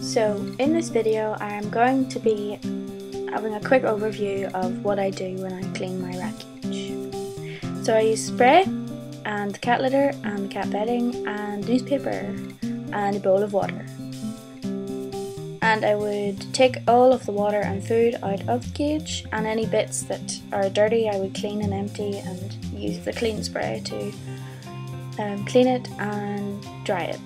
So in this video I am going to be having a quick overview of what I do when I clean my rat cage. So I use spray and cat litter and cat bedding and newspaper and a bowl of water. And I would take all of the water and food out of the cage, and any bits that are dirty I would clean and empty and use the clean spray to clean it and dry it.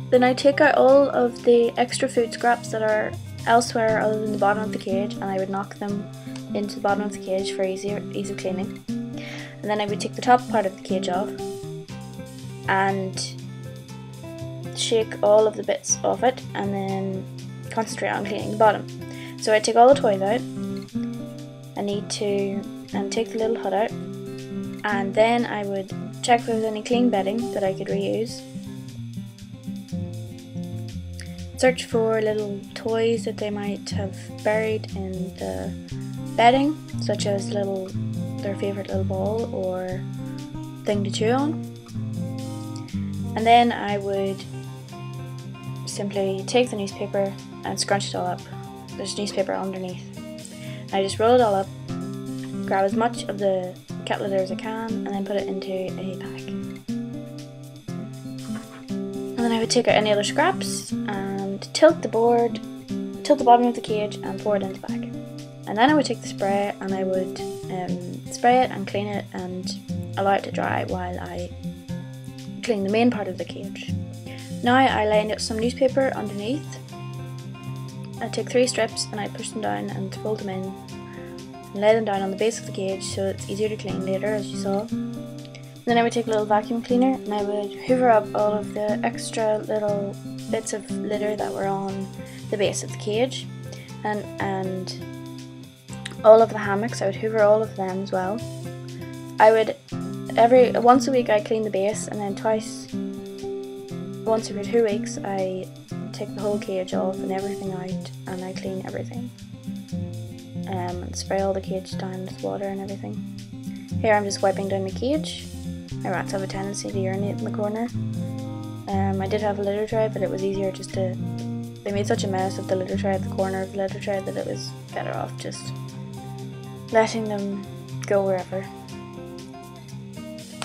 Then I take out all of the extra food scraps that are elsewhere other than the bottom of the cage, and I would knock them into the bottom of the cage for ease of cleaning. And then I would take the top part of the cage off and shake all of the bits off it, and then concentrate on cleaning the bottom. So I take all the toys out. I need to take the little hut out, and then I would check if there was any clean bedding that I could reuse. Search for little toys that they might have buried in the bedding, such as their favourite little ball or thing to chew on. And then I would simply take the newspaper and scrunch it all up. There's newspaper underneath. I just roll it all up, grab as much of the cat litter as I can, and then put it into a bag. And then I would take out any other scraps and tilt the bottom of the cage and pour it into the bag. And then I would take the spray and I would spray it and clean it and allow it to dry while I clean the main part of the cage. Now I lay some newspaper underneath. I take 3 strips and I push them down and fold them in and lay them down on the base of the cage so it's easier to clean later, as you saw. Then I would take a little vacuum cleaner and I would hoover up all of the extra little bits of litter that were on the base of the cage, and all of the hammocks. I would hoover all of them as well. I would once a week I clean the base, and then once every 2 weeks I take the whole cage off and everything out, and I clean everything and spray all the cage down with water and everything. Here I'm just wiping down my cage. My rats have a tendency to urinate in the corner. I did have a litter tray, but it was easier they made such a mess of the litter tray at the corner of the litter tray that it was better off just letting them go wherever.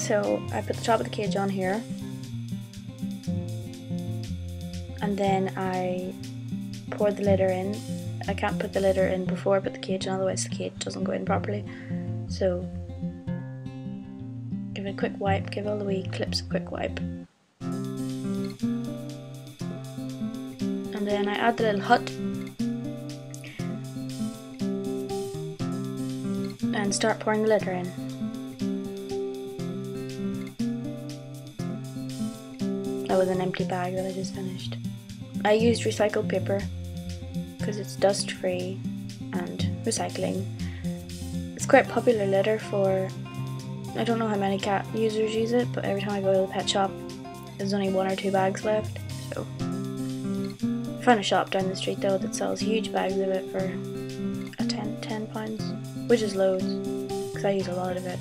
So I put the top of the cage on here, and then I pour the litter in. I can't put the litter in before I put the cage in, otherwise the cage doesn't go in properly. So give it a quick wipe, give all the wee clips a quick wipe. And then I add the little hut and start pouring the litter in. That was an empty bag that I just finished. I used recycled paper because it's dust free and recycling. It's quite popular litter for, I don't know how many cat users use it, but every time I go to the pet shop there's only 1 or 2 bags left. So I found a shop down the street though that sells huge bags of it for £10, which is loads because I use a lot of it.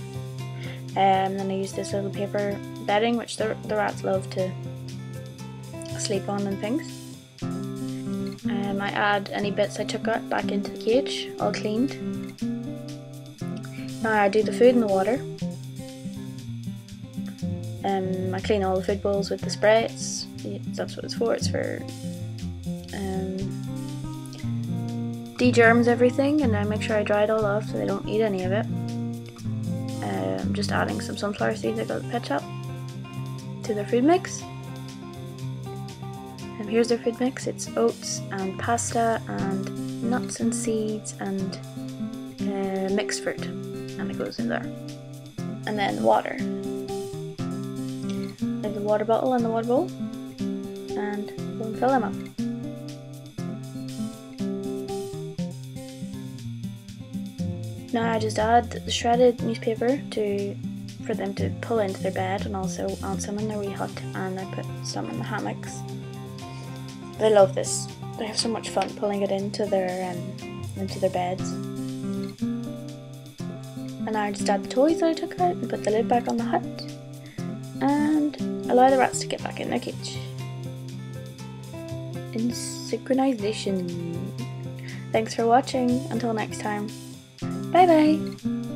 And then I use this little paper bedding, which the rats love to sleep on and things. I add any bits I took out back into the cage, all cleaned. Now I do the food and the water. I clean all the food bowls with the spray. That's what it's for. It's for de-germs everything, and I make sure I dry it all off so they don't eat any of it. I'm just adding some sunflower seeds I got at the pet shop to their food mix. And here's their food mix. It's oats and pasta and nuts and seeds and mixed fruit, and it goes in there. And then water. I have the water bottle and the water bowl, and go and fill them up. Now I just add the shredded newspaper for them to pull into their bed, and also add some in their wee hut, and I put some in the hammocks. They love this. They have so much fun pulling it into their beds. And now I just add the toys that I took out and put the lid back on the hut, and allow the rats to get back in their cage. in synchronization. Thanks for watching. Until next time. Bye bye.